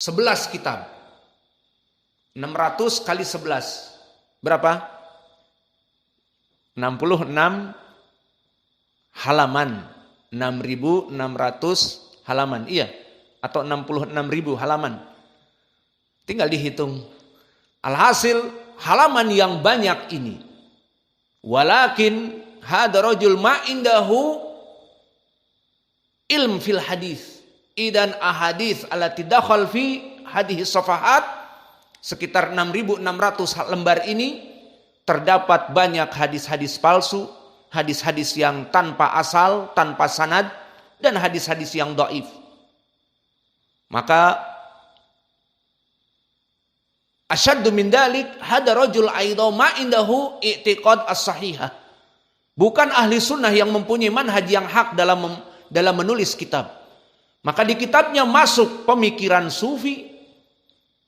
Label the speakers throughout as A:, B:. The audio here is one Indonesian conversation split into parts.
A: 11 kitab. 600 kali 11. Berapa? 66 halaman. 6.600 halaman. Iya. Atau 66.000 halaman. Tinggal dihitung. Alhasil halaman yang banyak ini. Walakin hada rajul ma indahu ilm fil hadis. Idan ahadits allati dakhal fi hadhihi safahat, sekitar 6.600 lembar ini terdapat banyak hadis-hadis palsu, hadis-hadis yang tanpa asal, tanpa sanad, dan hadis-hadis yang dhaif. Maka asyaddu min dalik hada rajul aidha ma indahu i'tiqad as-sahihah. Bukan ahli sunnah yang mempunyai manhaj yang hak dalam menulis kitab. Maka di kitabnya masuk pemikiran sufi,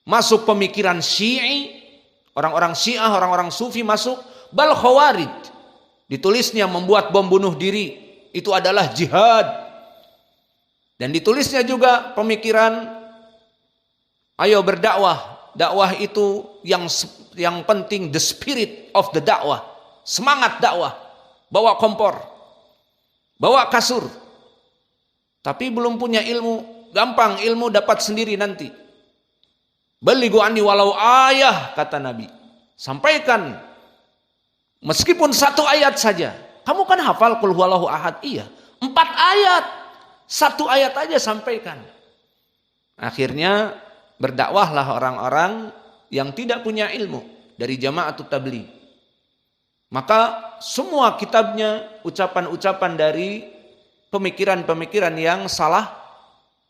A: masuk pemikiran syi'i, orang-orang syiah, orang-orang sufi masuk, bal khawarij. Ditulisnya membuat bom bunuh diri, itu adalah jihad. Dan ditulisnya juga pemikiran, ayo berdakwah. Dakwah itu yang penting, the spirit of the dakwah. Semangat dakwah. Bawa kompor, bawa kasur. Tapi belum punya ilmu, gampang ilmu dapat sendiri nanti. Balighu anni walau ayah, kata Nabi. Sampaikan meskipun 1 ayat saja. Kamu kan hafal qul huwallahu ahad? Iya. 4 ayat. 1 ayat aja sampaikan. Akhirnya berdakwahlah orang-orang yang tidak punya ilmu dari Jama'atut Tabligh. Maka semua kitabnya ucapan-ucapan dari pemikiran-pemikiran yang salah.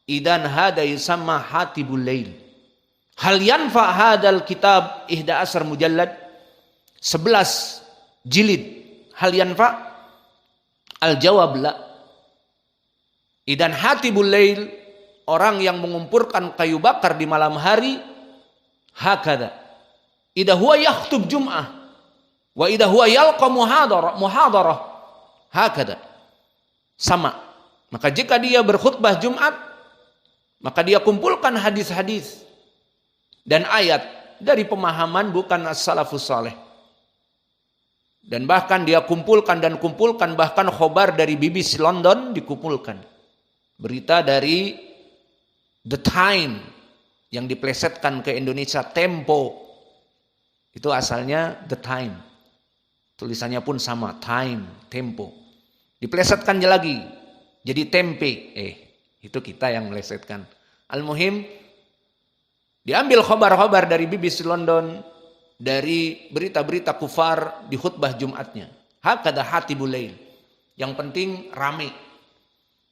A: Idan hada yusamma hatibul lail. Hal yanfa hadal kitab 11 mujallad, 11 jilid. Hal yanfa? Al-jawab la. Idan hatibul lail, orang yang mengumpulkan kayu bakar di malam hari, hakada. Idza huwa yakhtub jum'ah wa idza huwa yalqa muhadarah, hakada. Sama. Maka jika dia berkhutbah Jumat, maka dia kumpulkan hadis-hadis dan ayat dari pemahaman bukan as-salafus saleh. Dan bahkan dia kumpulkan bahkan khobar dari BBC London dikumpulkan. Berita dari The Time yang diplesetkan ke Indonesia, Tempo. Itu asalnya The Time. Tulisannya pun sama, Time, Tempo. Diplesetkannya lagi jadi Tempe. Itu kita yang melesetkan. Al-muhim, diambil khobar-khobar dari BBC London, dari berita-berita kufar di khutbah Jumatnya. Hakada hatibul lail. Yang penting rame.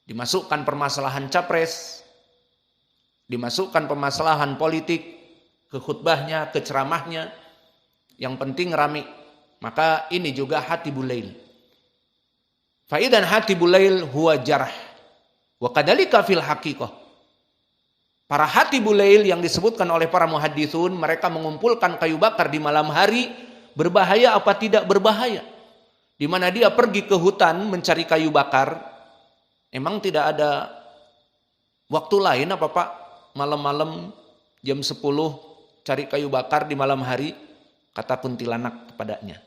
A: Dimasukkan permasalahan capres, dimasukkan permasalahan politik ke khutbahnya, ke ceramahnya. Yang penting rame. Maka ini juga hatibul lail. Faidan hatibul lail huwa jarh. Wa kadzalika fil haqiqah. Para hatibul lail yang disebutkan oleh para muhadditsun, mereka mengumpulkan kayu bakar di malam hari, berbahaya apa tidak berbahaya? Di mana dia pergi ke hutan mencari kayu bakar, emang tidak ada waktu lain apa Pak? Malam-malam jam 10 cari kayu bakar di malam hari, kata kuntilanak kepadanya.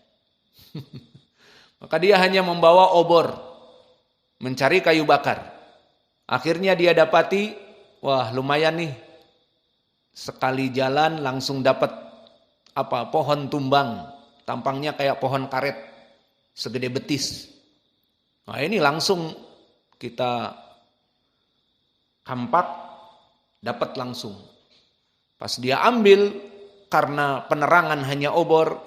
A: Maka dia hanya membawa obor mencari kayu bakar. Akhirnya dia dapati, wah lumayan nih, sekali jalan langsung dapat pohon tumbang, tampangnya kayak pohon karet segede betis. Nah ini langsung kita kampak, dapat langsung. Pas dia ambil, karena penerangan hanya obor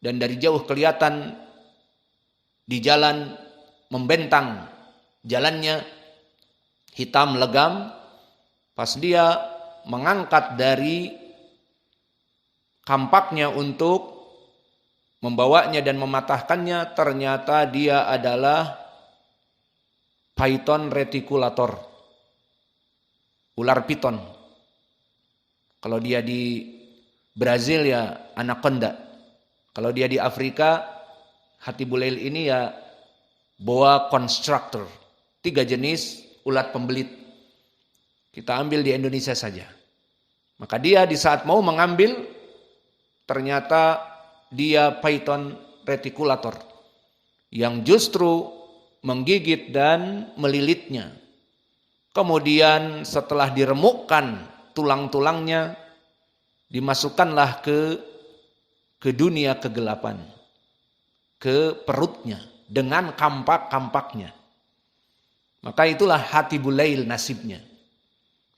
A: dan dari jauh kelihatan di jalan membentang jalannya hitam legam. Pas dia mengangkat dari kampaknya untuk membawanya dan mematahkannya, ternyata dia adalah Python reticulator, ular piton. Kalau dia di Brazil ya anaconda. Kalau dia di Afrika, hatibul lail ini ya boa constrictor. 3 jenis ulat pembelit. Kita ambil di Indonesia saja. Maka dia di saat mau mengambil, ternyata dia python reticulator yang justru menggigit dan melilitnya. Kemudian setelah diremukkan tulang-tulangnya, dimasukkanlah ke dunia kegelapan, ke perutnya dengan kampak-kampaknya. Maka itulah Hatibul Lail nasibnya.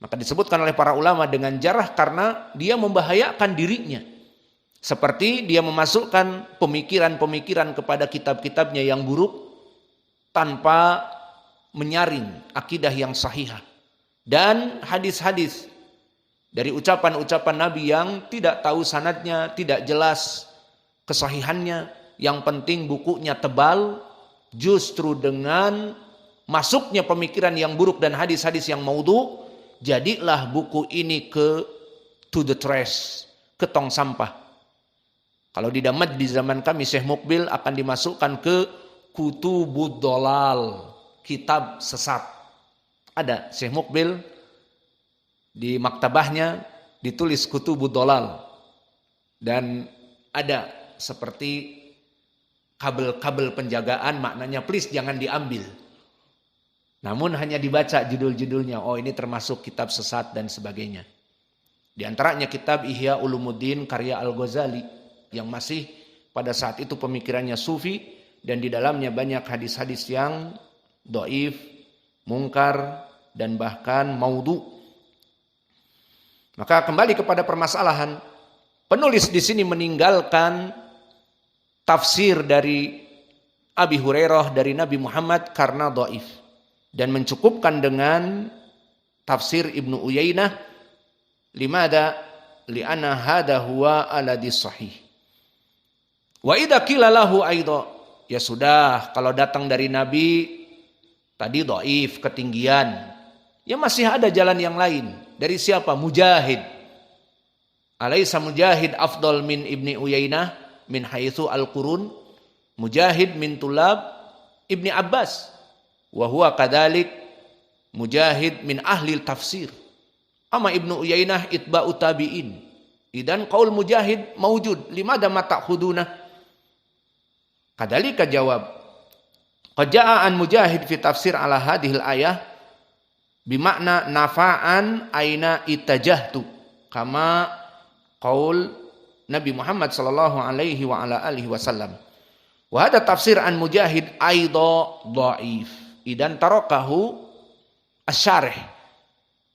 A: Maka disebutkan oleh para ulama dengan jarah karena dia membahayakan dirinya. Seperti dia memasukkan pemikiran-pemikiran kepada kitab-kitabnya yang buruk tanpa menyaring akidah yang sahihah. Dan hadis-hadis dari ucapan-ucapan Nabi yang tidak tahu sanadnya, tidak jelas kesahihannya. Yang penting bukunya tebal, justru dengan masuknya pemikiran yang buruk dan hadis-hadis yang maudhu, jadilah buku ini to the trash, ke tong sampah. Kalau di Damaj di zaman kami Syekh Mukbil akan dimasukkan ke Kutubud Dolal, kitab sesat. Ada Syekh Mukbil di maktabahnya ditulis Kutubud Dolal. Dan ada seperti kabel-kabel penjagaan, maknanya please jangan diambil. Namun hanya dibaca judul-judulnya, oh ini termasuk kitab sesat dan sebagainya. Di antaranya kitab Ihya Ulumuddin karya Al-Ghazali yang masih pada saat itu pemikirannya sufi dan di dalamnya banyak hadis-hadis yang dhaif, mungkar dan bahkan maudhu. Maka kembali kepada permasalahan, penulis di sini meninggalkan tafsir dari Abi Hurairah dari Nabi Muhammad karena dhaif dan mencukupkan dengan tafsir Ibnu Uyainah. Limada? Li'anna hadha huwa aladis sahih. Wa idza qila lahu aidha, ya sudah kalau datang dari Nabi tadi dhaif, ketinggian. Ya masih ada jalan yang lain. Dari siapa? Mujahid. Alaysa Mujahid afdal min Ibni Uyainah min haitsu al-qurun? Mujahid min tulab Ibni Abbas. Wa huwa kadzalik Mujahid min ahli tafsir. Ama Ibnu Uyainah itba'u tabi'in. Idan qaul Mujahid mawjud. Limada ma ta'khuduna? Kadzalika jawab. Qad ja'a an Mujahid fi tafsir ala hadhil ayah bimakna nafa'an aina itajahtu. Kama qaul Nabi Muhammad sallallahu alaihi wa ala alihi wasallam. Wa hada tafsir an Mujahid aidha dhaif. Idan tarakahu asy-syarih.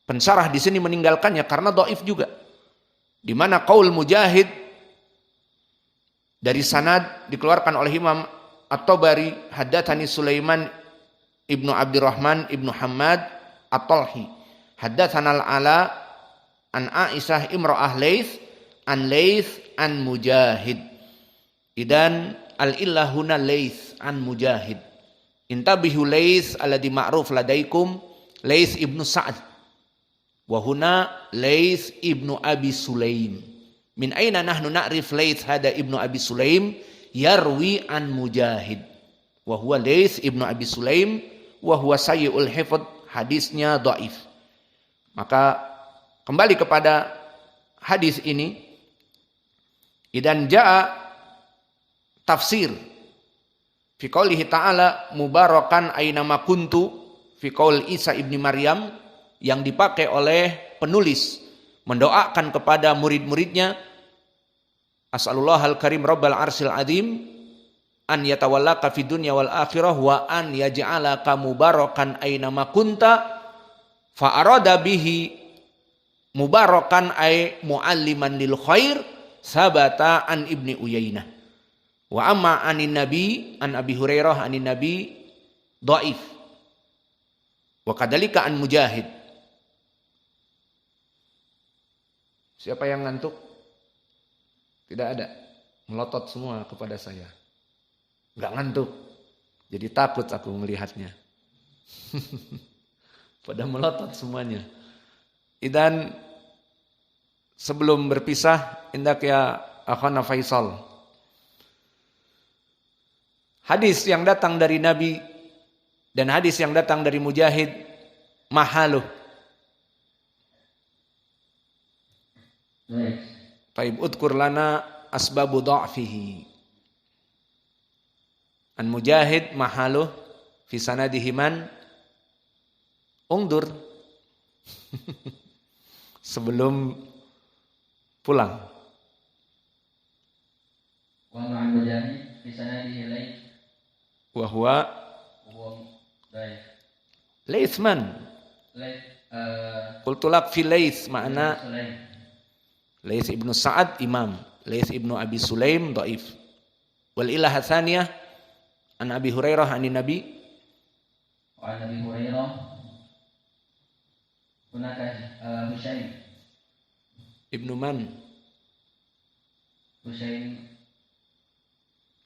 A: Pensarah di sini meninggalkannya karena dhaif juga. Di mana qaul Mujahid dari sanad dikeluarkan oleh Imam At-Tabari, haddatsani Sulaiman ibnu Abdurrahman ibnu Hammad At-Talhi, haddatsana al-Ala an Aisyah imra'ah Laits an Laits an Mujahid. Idan al-illah huna Laits an Mujahid. Intabihu Laits alladhi ma'ruf ladaikum Laits ibnu Sa'd wa huna Laits ibnu Abi Sulaim. Min aina nahnu na'rif Laits hada ibnu Abi Sulaim yarwi an Mujahid wa huwa Laits ibnu Abi Sulaim wa huwa sayyi'ul hifdz, hadisnya dhaif. Maka kembali kepada hadis ini, idan jaa tafsir fi qoulihi ta'ala mubarakan aynama kuntu fi qaul Isa ibni Maryam, yang dipakai oleh penulis mendoakan kepada murid-muridnya, as'alullahal karim rabbal arsyil azim an yatawallaka fid dunya wal akhirah wa an yaj'alaka mubarakan aynama kunta, fa arada bihi mubarakan ay mualliman lil khair sabata an Ibni Uyainah. Wa amma anin nabi an Abi Hurairah anin nabi dhaif. Wa kadzalika an Mujahid. Siapa yang ngantuk? Tidak ada. Melotot semua kepada saya. Enggak ngantuk. Jadi takut aku melihatnya. Pada melotot semuanya. Dan sebelum berpisah, indak ya akhana Faisal. Hadis yang datang dari Nabi dan hadis yang datang dari Mujahid mahaluh. Taib udkur lana asbabu dha'fihi. An Mujahid mahaluh fi sanadihi man ungdur. Sebelum pulang.
B: Wa ma'an Mujahid fi sanadihi Laits.
A: Wa huwa Laits man. Qultu lak fi Laits makna Laits ibnu Sa'ad imam, Laits ibnu Abi Sulaim dhaif. Wal ilah tsaniyah an Abi Hurairah anin Nabi
B: wa an Abi Hurairah hunaka Husain
A: ibnu man
B: Husain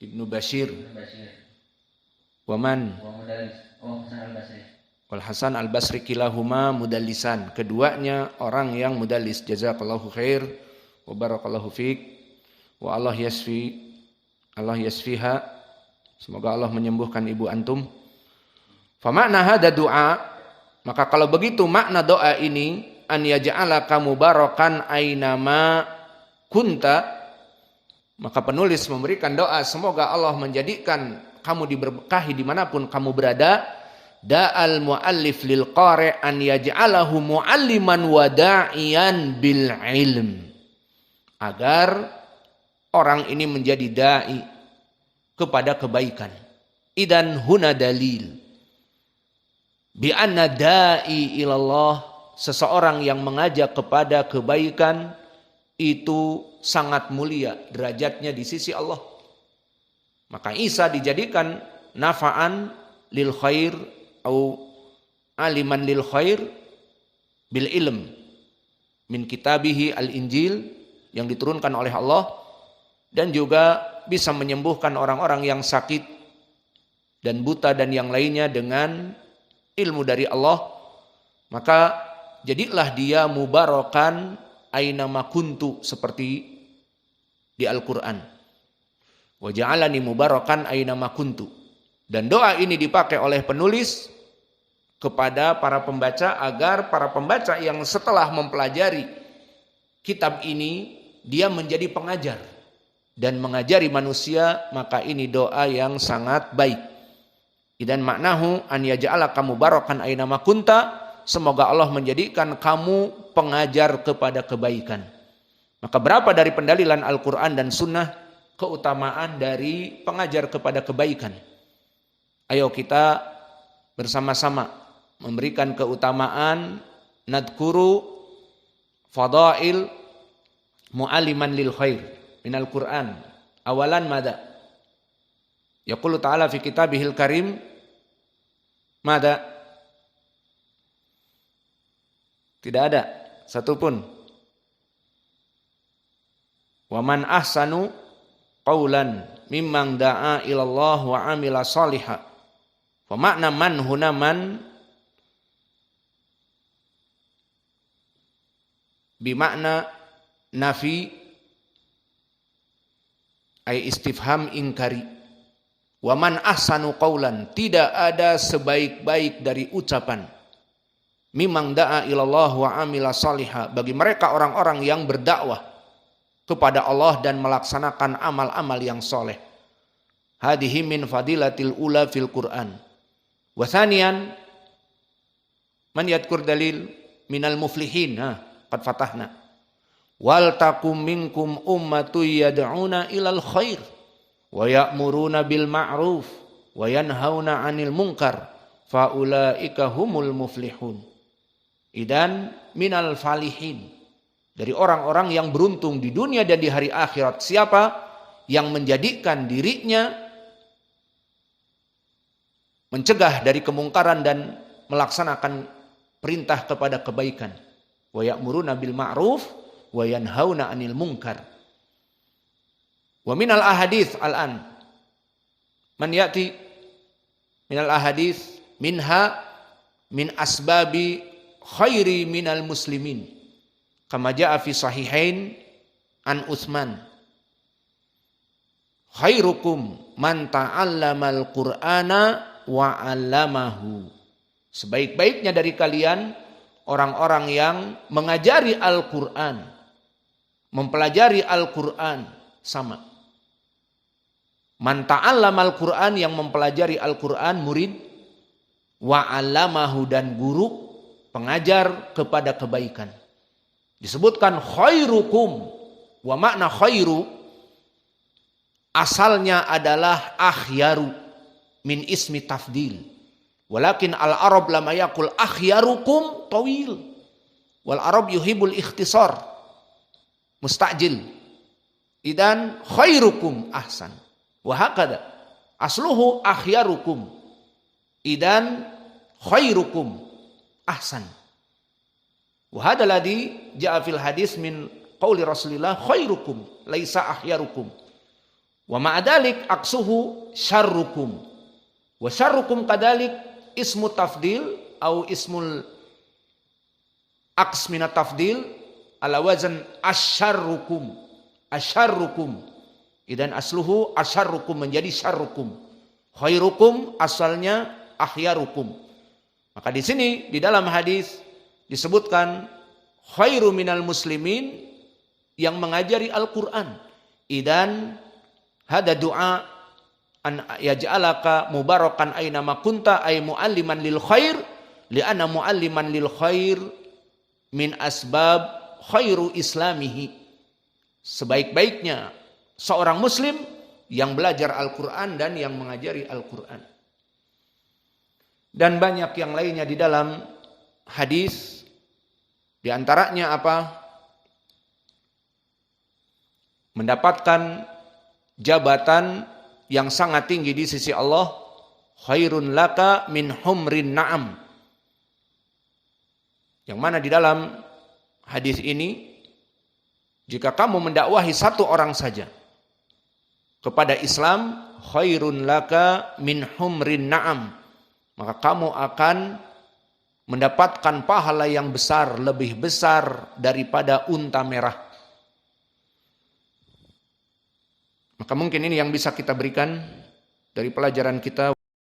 A: ibnu Bashir wa man
B: wa Mudallis Hasan al-Basri
A: wal Hasan al-Basri kilahuma mudallisan. Keduanya orang yang mudallis. Jazakallahu khair wa barakallahu fiik wa Allah yasfiha. Semoga Allah menyembuhkan ibu antum. Fa makna hada doa, maka kalau begitu makna doa ini an yaj'alaka mubarakan ainama kunta, maka penulis memberikan doa semoga Allah menjadikan kamu diberkahi dimanapun kamu berada. Da'al muallif lil qari' an yaj'alahu mualliman wa da'iyan bil ilm, agar orang ini menjadi dai kepada kebaikan. Idan huna dalil bi anna da'i ilallah, seseorang yang mengajak kepada kebaikan itu sangat mulia derajatnya di sisi Allah. Maka Isa dijadikan nafa'an lil khair au aliman lil khair bil ilm min kitabihi al-Injil yang diturunkan oleh Allah, dan juga bisa menyembuhkan orang-orang yang sakit dan buta dan yang lainnya dengan ilmu dari Allah. Maka jadilah dia mubarakan ainama kuntu, seperti di Al-Quran. Wa ja'alani mubarakan ainama kuntu. Dan doa ini dipakai oleh penulis kepada para pembaca agar para pembaca yang setelah mempelajari kitab ini dia menjadi pengajar dan mengajari manusia, maka ini doa yang sangat baik. Dan maknahu an yaj'alaka mubarakan ainama kunta, semoga Allah menjadikan kamu pengajar kepada kebaikan. Maka berapa dari pendalilan Al-Quran dan Sunnah keutamaan dari pengajar kepada kebaikan. Ayo kita bersama-sama memberikan keutamaan nadkuru fadail mu'aliman lil khair minal Qur'an. Awalan mada? Yaqulu ta'ala fi kitabihil karim mada? Tidak ada satupun. Wa man ahsanu qawlan mimman da'a ilallah wa amila salihah. Wa makna man huna man bimakna nafi ay istifham inkari. Wa man ahsanu qawlan, tidak ada sebaik-baik dari ucapan mimman da'a ilallah wa amila salihah, bagi mereka orang-orang yang berdakwah kepada Allah dan melaksanakan amal-amal yang soleh. Hadihi min fadilatil ula fil Qur'an. Wa thaniyan man yadkur dalil minal muflihin. Qad fatahna. Wal takum minkum ummatu yad'una ilal khair wa ya'muruna bil ma'ruf wa yanhauna 'anil munkar fa ulaika humul muflihun. Idan minal falihin, dari orang-orang yang beruntung di dunia dan di hari akhirat. Siapa yang menjadikan dirinya mencegah dari kemungkaran dan melaksanakan perintah kepada kebaikan. Wa ya'muruna bil ma'ruf wa yanhauna 'anil munkar. Wa minal ahadits al-an man ya'ti minal ahadits minha min asbabi khairi minal muslimin kama ja'a fi sahihain an Utsman khairukum man ta'allamal qur'ana wa 'allamahu. Sebaik-baiknya dari kalian orang-orang yang mengajari Al-Qur'an mempelajari Al-Quran sama. Man ta'allama Al-Quran, yang mempelajari Al-Quran, murid, wa 'allamahu, dan guru, pengajar kepada kebaikan. Disebutkan khairukum, wa makna khairu asalnya adalah akhyaru min ismi tafdil. Walakin al-Arab lama yakul akhyarukum tawil. Wal Arab yuhibul ikhtisar, mustajil. Idan khairukum ahsan. Wa hakada asluhu akhyarukum. Idan khairukum ahsan. Wa hada ladzi jaa fil hadis min qauli Rasulillah khairukum laisa akhyarukum. Wa ma'adalik aksuhu syarrukum. Wa syarrukum kadalik ismu tafdil atau ismul aks minat tafdil ala wazan asyarrukum. Asyarrukum. Idan asluhu asyarrukum menjadi syarrukum. Khairukum asalnya akhyarukum. Maka di sini di dalam hadis disebutkan khairu minal muslimin, yang mengajari Al-Quran. Idan hada doa an yaj'alaka mubarakan aina ma kunta ay mualliman lil khair, li'anna mualliman lil khair min asbab khairu islamihi. Sebaik-baiknya seorang muslim yang belajar Al-Quran dan yang mengajari Al-Quran. Dan banyak yang lainnya di dalam hadis. Di antaranya apa? Mendapatkan jabatan yang sangat tinggi di sisi Allah. Khairun laka min humrin na'am. Yang mana di dalam hadis ini, jika kamu mendakwahi satu orang saja kepada Islam, khairun laka min humrin na'am, maka kamu akan mendapatkan pahala yang besar, lebih besar daripada unta merah. Maka mungkin ini yang bisa kita berikan dari pelajaran kita.